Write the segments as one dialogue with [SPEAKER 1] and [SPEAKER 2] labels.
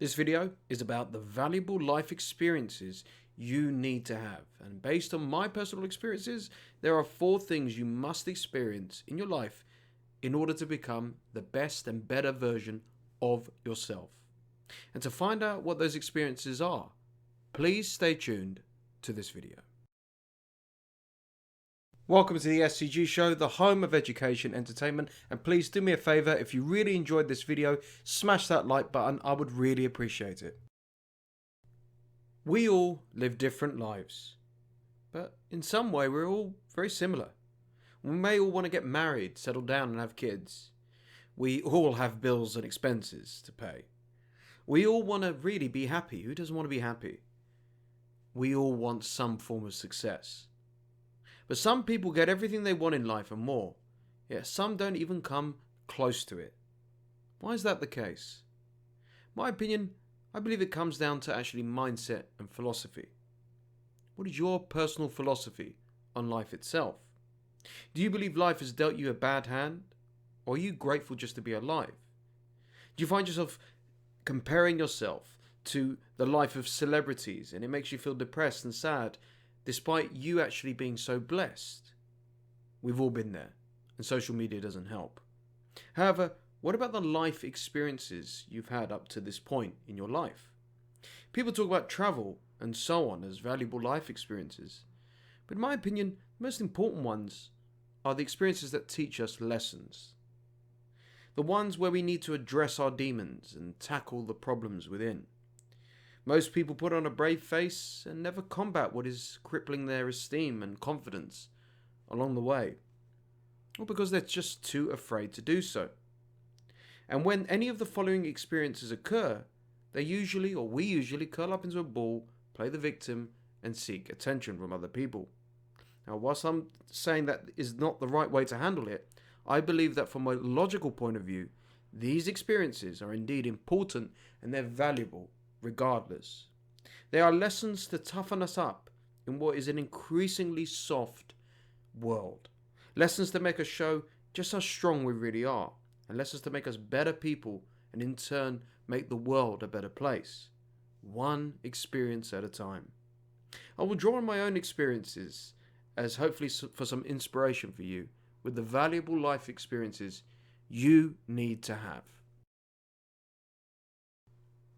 [SPEAKER 1] This video is about the valuable life experiences you need to have. And based on my personal experiences, there are 4 things you must experience in your life in order to become the best and better version of yourself. And to find out what those experiences are, please stay tuned to this video. Welcome to the SCG Show, the home of education entertainment, and please do me a favor, if you really enjoyed this video, smash that like button. I would really appreciate it. We all live different lives, but in some way we're all very similar. We may all want to get married, settle down and have kids. We all have bills and expenses to pay. We all want to really be happy. Who doesn't want to be happy? We all want some form of success. But some people get everything they want in life and more, yet some don't even come close to it. Why is that the case? My opinion, I believe it comes down to actually mindset and philosophy. What is your personal philosophy on life itself? Do you believe life has dealt you a bad hand? Or are you grateful just to be alive? Do you find yourself comparing yourself to the life of celebrities and it makes you feel depressed and sad, despite you actually being so blessed? We've all been there, and social media doesn't help. However, what about the life experiences you've had up to this point in your life? People talk about travel and so on as valuable life experiences, but in my opinion, the most important ones are the experiences that teach us lessons. The ones where we need to address our demons and tackle the problems within. Most people put on a brave face and never combat what is crippling their esteem and confidence along the way, or because they're just too afraid to do so. And when any of the following experiences occur, we usually curl up into a ball, play the victim, and seek attention from other people. Now, whilst I'm saying that is not the right way to handle it, I believe that from a logical point of view, these experiences are indeed important and they're valuable regardless. They are lessons to toughen us up in what is an increasingly soft world. Lessons to make us show just how strong we really are, and lessons to make us better people and in turn make the world a better place. One experience at a time. I will draw on my own experiences as hopefully for some inspiration for you with the valuable life experiences you need to have.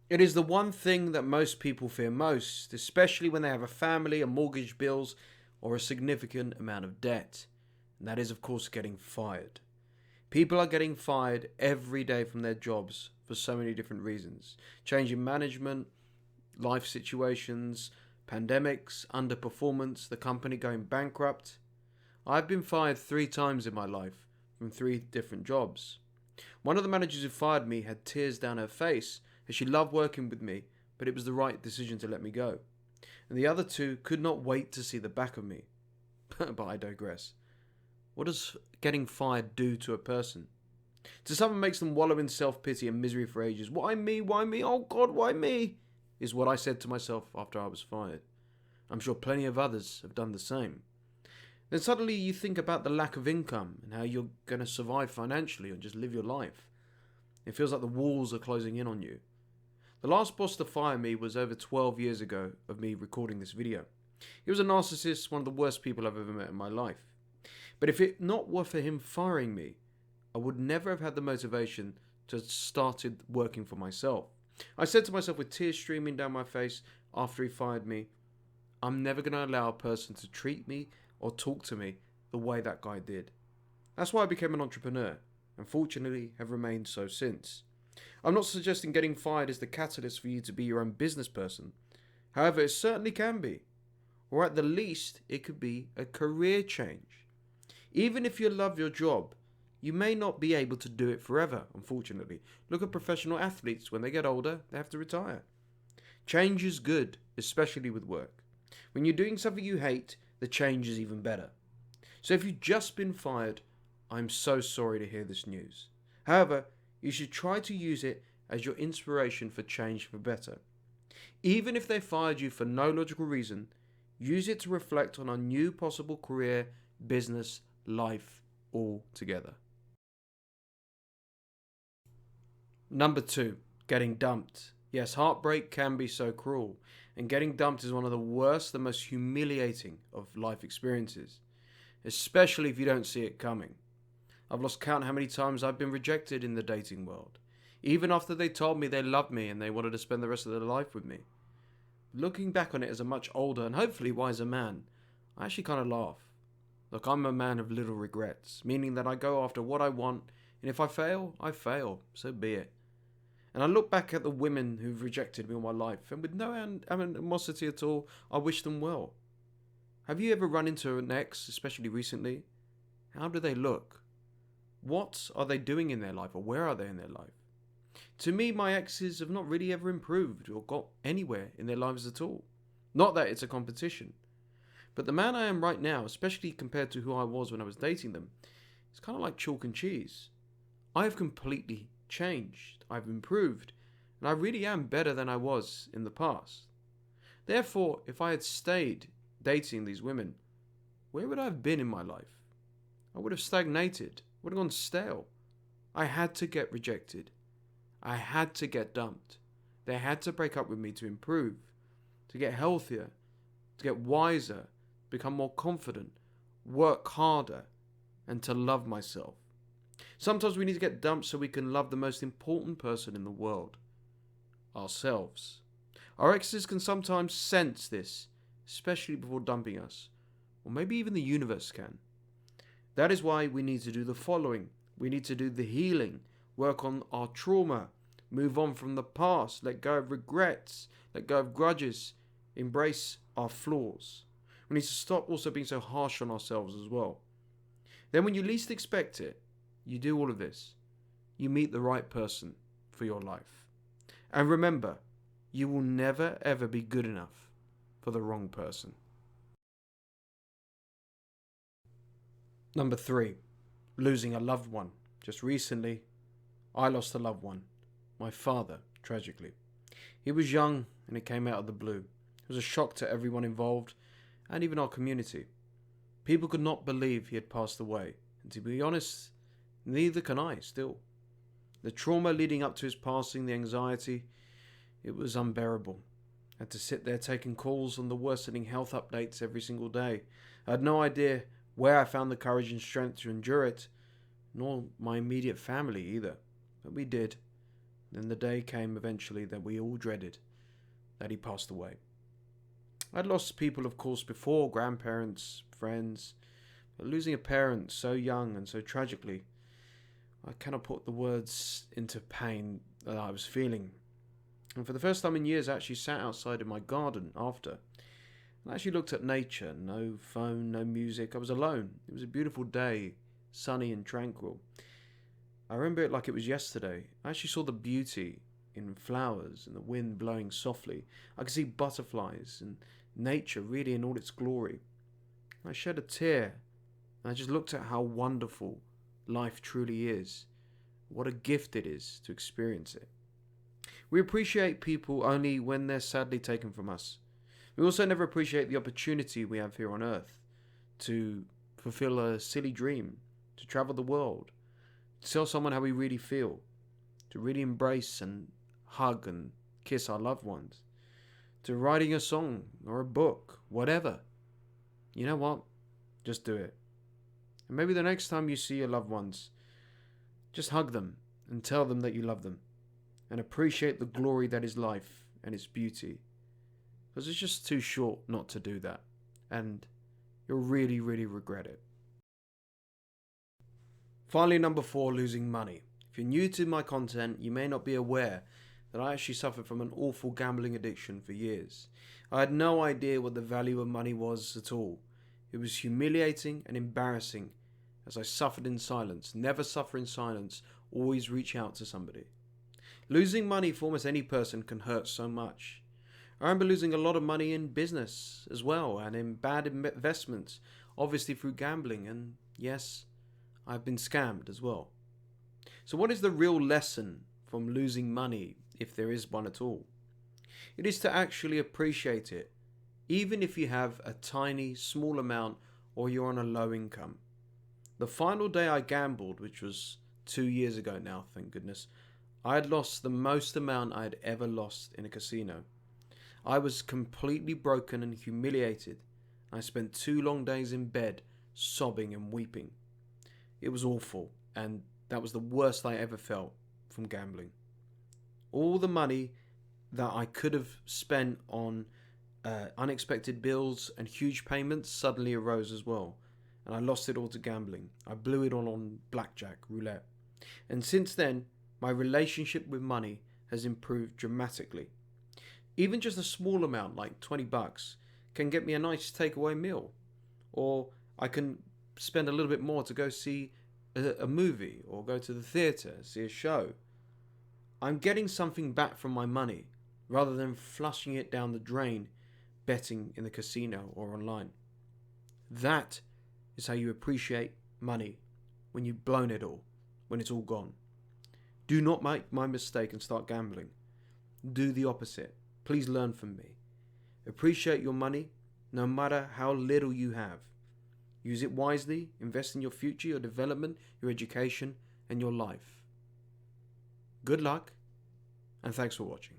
[SPEAKER 1] It is the one thing that most people fear most, especially when they have a family, a mortgage, bills, or a significant amount of debt. And that is, of course, getting fired. People are getting fired every day from their jobs for so many different reasons. Changing management, life situations, pandemics, underperformance, the company going bankrupt. I've been fired 3 times in my life from 3 different jobs. One of the managers who fired me had tears down her face as she loved working with me, but it was the right decision to let me go. And the other 2 could not wait to see the back of me. But I digress. What does getting fired do to a person? To some, it makes them wallow in self-pity and misery for ages. Why me? Why me? Oh God, why me? Is what I said to myself after I was fired. I'm sure plenty of others have done the same. Then suddenly you think about the lack of income and how you're going to survive financially or just live your life. It feels like the walls are closing in on you. The last boss to fire me was over 12 years ago of me recording this video. He was a narcissist, one of the worst people I've ever met in my life. But if it not were for him firing me, I would never have had the motivation to started working for myself. I said to myself with tears streaming down my face after he fired me, I'm never going to allow a person to treat me or talk to me the way that guy did. That's why I became an entrepreneur, and fortunately have remained so since. I'm not suggesting getting fired is the catalyst for you to be your own business person. However, it certainly can be. Or at the least, it could be a career change. Even if you love your job, you may not be able to do it forever, unfortunately. Look at professional athletes. When they get older, they have to retire. Change is good, especially with work. When you're doing something you hate, the change is even better. So if you've just been fired, I'm so sorry to hear this news. However, you should try to use it as your inspiration for change for better. Even if they fired you for no logical reason, use it to reflect on a new possible career, business, life altogether. Number 2, getting dumped. Yes, heartbreak can be so cruel, and getting dumped is one of the worst and most humiliating of life experiences, especially if you don't see it coming. I've lost count how many times I've been rejected in the dating world, even after they told me they loved me and they wanted to spend the rest of their life with me. Looking back on it as a much older and hopefully wiser man, I actually kind of laugh. Look, I'm a man of little regrets, meaning that I go after what I want, and if I fail, I fail, so be it. And I look back at the women who've rejected me all my life, and with no animosity at all, I wish them well. Have you ever run into an ex, especially recently? How do they look? What are they doing in their life, or where are they in their life? To me, my exes have not really ever improved or got anywhere in their lives at all. Not that it's a competition. But the man I am right now, especially compared to who I was when I was dating them, is kind of like chalk and cheese. I have completely changed. I've improved. And I really am better than I was in the past. Therefore, if I had stayed dating these women, where would I have been in my life? I would have stagnated, would have gone stale. I had to get rejected. I had to get dumped. They had to break up with me to improve, to get healthier, to get wiser, become more confident, work harder, and to love myself. Sometimes we need to get dumped so we can love the most important person in the world, ourselves. Our exes can sometimes sense this, especially before dumping us, or maybe even the universe can. That is why we need to do the following. We need to do the healing, work on our trauma, move on from the past, let go of regrets, let go of grudges, embrace our flaws. We need to stop also being so harsh on ourselves as well. Then when you least expect it, you do all of this. You meet the right person for your life. And remember, you will never ever be good enough for the wrong person. Number 3, losing a loved one. Just recently, I lost a loved one. My father, tragically. He was young and it came out of the blue. It was a shock to everyone involved and even our community. People could not believe he had passed away, and to be honest, neither can I still. The trauma leading up to his passing, the anxiety, it was unbearable. I had to sit there taking calls on the worsening health updates every single day. I had no idea where I found the courage and strength to endure it, nor my immediate family either. But we did. Then the day came eventually that we all dreaded, that he passed away. I'd lost people, of course, before, grandparents, friends, but losing a parent so young and so tragically, I cannot put the words into pain that I was feeling. And for the first time in years, I actually sat outside in my garden after, and I actually looked at nature. No phone, no music. I was alone. It was a beautiful day, sunny and tranquil. I remember it like it was yesterday. I actually saw the beauty in flowers and the wind blowing softly. I could see butterflies and nature really in all its glory. I shed a tear and I just looked at how wonderful life truly is. What a gift it is to experience it. We appreciate people only when they're sadly taken from us. We also never appreciate the opportunity we have here on earth to fulfill a silly dream, to travel the world, to tell someone how we really feel, to really embrace and hug and kiss our loved ones, to writing a song or a book, whatever. You know what? Just do it. And maybe the next time you see your loved ones, just hug them and tell them that you love them and appreciate the glory that is life and its beauty. Because it's just too short not to do that. And you'll really, really regret it. Finally, number 4, losing money. If you're new to my content, you may not be aware that I actually suffered from an awful gambling addiction for years. I had no idea what the value of money was at all. It was humiliating and embarrassing as I suffered in silence. Never suffer in silence, always reach out to somebody. Losing money for almost any person can hurt so much. I remember losing a lot of money in business as well and in bad investments, obviously through gambling, and yes, I've been scammed as well. So what is the real lesson from losing money, if there is one at all? It is to actually appreciate it, even if you have a tiny, small amount or you're on a low income. The final day I gambled, which was 2 years ago now, thank goodness, I had lost the most amount I had ever lost in a casino. I was completely broken and humiliated. I spent 2 long days in bed, sobbing and weeping. It was awful, and that was the worst I ever felt from gambling. All the money that I could have spent on unexpected bills and huge payments suddenly arose as well, and I lost it all to gambling. I blew it all on blackjack, roulette. And since then, my relationship with money has improved dramatically. Even just a small amount, like $20, can get me a nice takeaway meal. Or I can spend a little bit more to go see a movie or go to the theatre, see a show. I'm getting something back from my money rather than flushing it down the drain betting in the casino or online. That is how you appreciate money when you've blown it all, when it's all gone. Do not make my mistake and start gambling. Do the opposite. Please learn from me. Appreciate your money no matter how little you have. Use it wisely, invest in your future, your development, your education, and your life. Good luck, and thanks for watching.